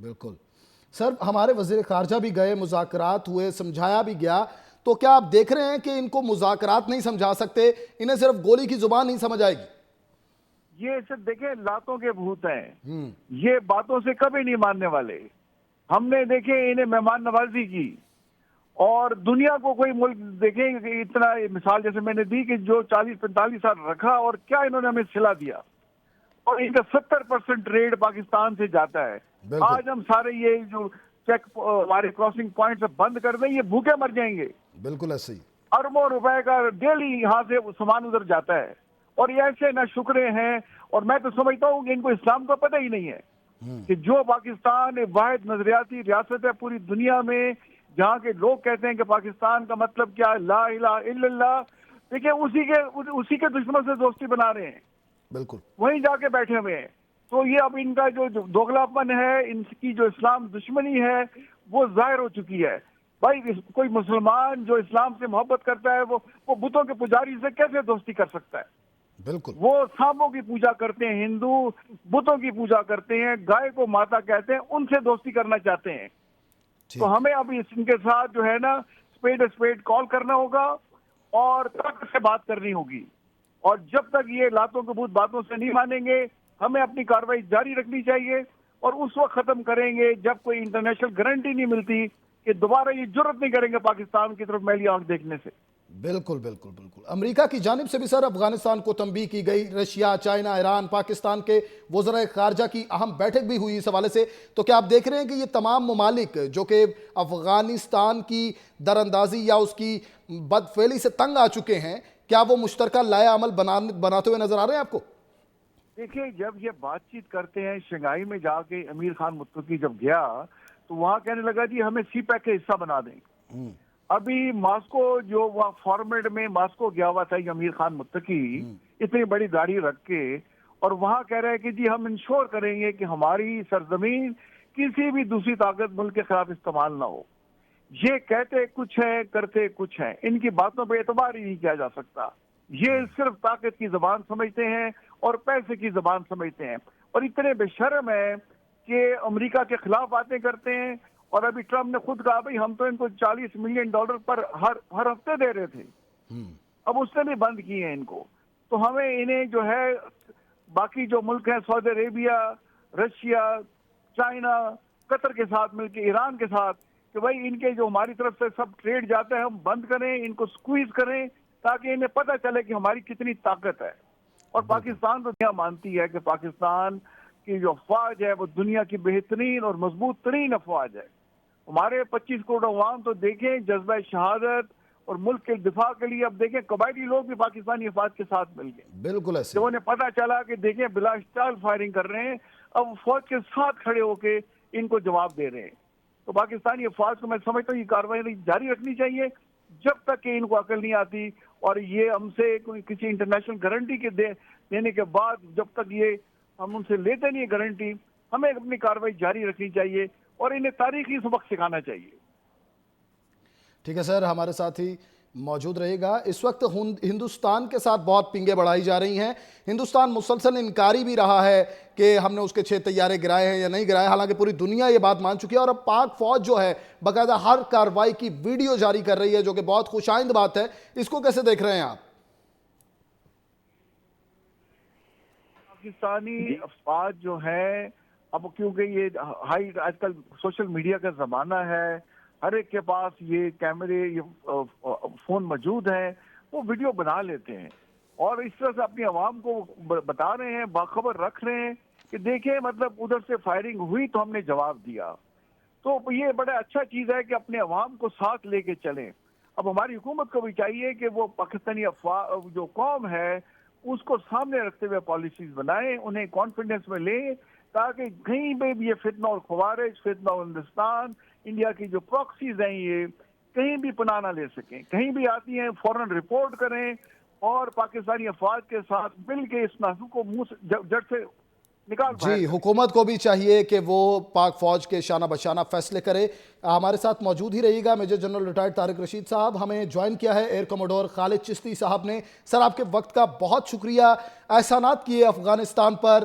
بالکل سر، ہمارے وزیر خارجہ بھی گئے، مذاکرات ہوئے، سمجھایا بھی گیا، تو کیا آپ دیکھ رہے ہیں کہ ان کو مذاکرات نہیں سمجھا سکتے، انہیں صرف گولی کی زبان نہیں سمجھ آئے گی؟ یہ صرف دیکھیں لاتوں کے بھوت ہیں، یہ باتوں سے کبھی نہیں ماننے والے۔ ہم نے دیکھیں انہیں مہمان نوازی کی، اور دنیا کو کوئی ملک دیکھیں کہ اتنا مثال جیسے میں نے دی کہ جو 40-45 سال رکھا اور کیا انہوں نے ہمیں سلا دیا، اور ان کا 70% ٹریڈ پاکستان سے جاتا ہے۔ بالکل آج ہم سارے یہ جو چیک ہمارے کراسنگ پوائنٹ سے بند کر دیں، یہ بھوکے مر جائیں گے۔ بالکل ایسے ہی۔ اربوں روپے کا ڈیلی یہاں سے سامان ادھر جاتا ہے، اور یہ ایسے نہ شکرے ہیں، اور میں تو سمجھتا ہوں کہ ان کو اسلام کا پتہ ہی نہیں ہے کہ جو پاکستان ایک واحد نظریاتی ریاست ہے پوری دنیا میں، جہاں کے لوگ کہتے ہیں کہ پاکستان کا مطلب کیا ہے، لا الہ الا اللہ۔ دیکھیں اسی کے دشمنوں سے دوستی بنا رہے ہیں، بالکل وہیں جا کے بیٹھے ہوئے ہیں۔ تو یہ اب ان کا جو دوغلاپن ہے، ان کی جو اسلام دشمنی ہے، وہ ظاہر ہو چکی ہے۔ بھائی کوئی مسلمان جو اسلام سے محبت کرتا ہے وہ بتوں کے پجاری سے کیسے دوستی کر سکتا ہے؟ بالکل وہ سانپوں کی پوجا کرتے ہیں، ہندو بتوں کی پوجا کرتے ہیں، گائے کو ماتا کہتے ہیں، ان سے دوستی کرنا چاہتے ہیں۔ ٹھیک۔ تو ہمیں اب ان کے ساتھ جو ہے نا اسپیڈ کال کرنا ہوگا، اور طاقت سے بات کرنی ہوگی، اور جب تک یہ لاتوں کے بھوت باتوں سے نہیں مانیں گے، ہمیں اپنی کارروائی جاری رکھنی چاہیے، اور اس وقت ختم کریں گے جب کوئی انٹرنیشنل گارنٹی نہیں ملتی کہ دوبارہ یہ جرت نہیں کریں گے پاکستان کی طرف میلی آنکھ دیکھنے سے۔ بالکل بالکل بالکل۔ امریکہ کی جانب سے بھی سر افغانستان کو تنبیہ کی گئی، رشیا، چائنا، ایران، پاکستان کے وزرائے خارجہ کی اہم بیٹھک بھی ہوئی اس حوالے سے۔ تو کیا آپ دیکھ رہے ہیں کہ یہ تمام ممالک جو کہ افغانستان کی دراندازی یا اس کی بدفعلی سے تنگ آ چکے ہیں، کیا وہ مشترکہ لائحہ عمل بناتے ہوئے نظر آ رہے ہیں آپ کو؟ دیکھیں جب یہ بات چیت کرتے ہیں، شنگھائی میں جا کے امیر خان متقی جب گیا تو وہاں کہنے لگا جی ہمیں سی پیک کا حصہ بنا دیں۔ ابھی ماسکو جو وہاں فارمیٹ میں ماسکو گیا ہوا تھا یہ امیر خان متقی، اتنی بڑی گاڑی رکھ کے، اور وہاں کہہ رہے ہیں کہ جی ہم انشور کریں گے کہ ہماری سرزمین کسی بھی دوسری طاقت ملک کے خلاف استعمال نہ ہو۔ یہ کہتے کچھ ہیں کرتے کچھ ہیں، ان کی باتوں پہ اعتبار ہی نہیں کیا جا سکتا۔ یہ صرف طاقت کی زبان سمجھتے ہیں اور پیسے کی زبان سمجھتے ہیں، اور اتنے بے شرم ہیں کہ امریکہ کے خلاف باتیں کرتے ہیں۔ اور ابھی ٹرمپ نے خود کہا بھئی ہم تو ان کو $40 ملین پر ہر ہفتے دے رہے تھے، اب اس نے بھی بند کیے ہیں ان کو۔ تو ہمیں انہیں جو ہے باقی جو ملک ہیں سعودی عربیہ، رشیا، چائنا، قطر کے ساتھ مل کے، ایران کے ساتھ، کہ بھائی ان کے جو ہماری طرف سے سب ٹریڈ جاتا ہے ہم بند کریں، ان کو سکویز کریں، تاکہ انہیں پتہ چلے کہ ہماری کتنی طاقت ہے۔ اور پاکستان تو دنیا مانتی ہے کہ پاکستان کی جو افواج ہے وہ دنیا کی بہترین اور مضبوط ترین افواج ہے۔ ہمارے 25 کروڑ عوام تو دیکھیں جذبہ شہادت اور ملک کے دفاع کے لیے، اب دیکھیں قبائلی لوگ بھی پاکستانی افواج کے ساتھ مل گئے، بالکل ایسے جب انہیں پتہ چلا کہ دیکھیں بلا اسٹال فائرنگ کر رہے ہیں، اب فوج کے ساتھ کھڑے ہو کے ان کو جواب دے رہے ہیں۔ تو پاکستانی افواج کو میں سمجھتا ہوں یہ کارروائی جاری رکھنی چاہیے جب تک کہ ان کو عقل نہیں آتی، اور یہ ہم سے کسی انٹرنیشنل گارنٹی کے دینے کے بعد جب تک یہ ہم ان سے لیتے نہیں گارنٹی، ہمیں اپنی کارروائی جاری رکھنی چاہیے اور انہیں تاریخی سبق سکھانا چاہیے۔ ٹھیک ہے سر، ہمارے ساتھ ہی موجود رہے گا۔ اس وقت ہندوستان کے ساتھ بہت پنگیں بڑھائی جا رہی ہیں، ہندوستان مسلسل انکاری بھی رہا ہے کہ ہم نے اس کے 6 طیارے گرائے ہیں یا نہیں گرائے، حالانکہ پوری دنیا یہ بات مان چکی ہے، اور اب پاک فوج جو ہے باقاعدہ ہر کارروائی کی ویڈیو جاری کر رہی ہے، جو کہ بہت خوش آئند بات ہے۔ اس کو کیسے دیکھ رہے ہیں آپ؟ پاکستانی افواج جو ہے اب کیونکہ یہ آج کل سوشل میڈیا کا زمانہ ہے، ہر ایک کے پاس یہ کیمرے، یہ فون موجود ہیں، وہ ویڈیو بنا لیتے ہیں اور اس طرح سے اپنی عوام کو بتا رہے ہیں، باخبر رکھ رہے ہیں کہ دیکھیں مطلب ادھر سے فائرنگ ہوئی تو ہم نے جواب دیا۔ تو یہ بڑا اچھا چیز ہے کہ اپنے عوام کو ساتھ لے کے چلیں۔ اب ہماری حکومت کو بھی چاہیے کہ وہ پاکستانی جو قوم ہے اس کو سامنے رکھتے ہوئے پالیسیز بنائیں، انہیں کانفیڈنس میں لیں، تاکہ کہیں پہ بھی یہ فتنہ اور خوارج، فتنہ اور ہندوستان، انڈیا کی جو پراکسیز ہیں یہ کہیں بھی پناہ نہ لے سکیں، کہیں بھی آتی ہیں فوراً رپورٹ کریں، اور پاکستانی افواج کے ساتھ مل کے اس ناسو کو منہ جڑ سے نکال باہر جی، کریں۔ حکومت کو بھی چاہیے کہ وہ پاک فوج کے شانہ بشانہ فیصلے کرے۔ ہمارے ساتھ موجود ہی رہی گا major general retired Tariq Rashid صاحب، ہمیں جوائن کیا ہے ایئر کموڈور خالد چشتی صاحب نے۔ سر آپ کے وقت کا بہت شکریہ۔ احسانات کیے افغانستان پر،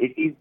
80s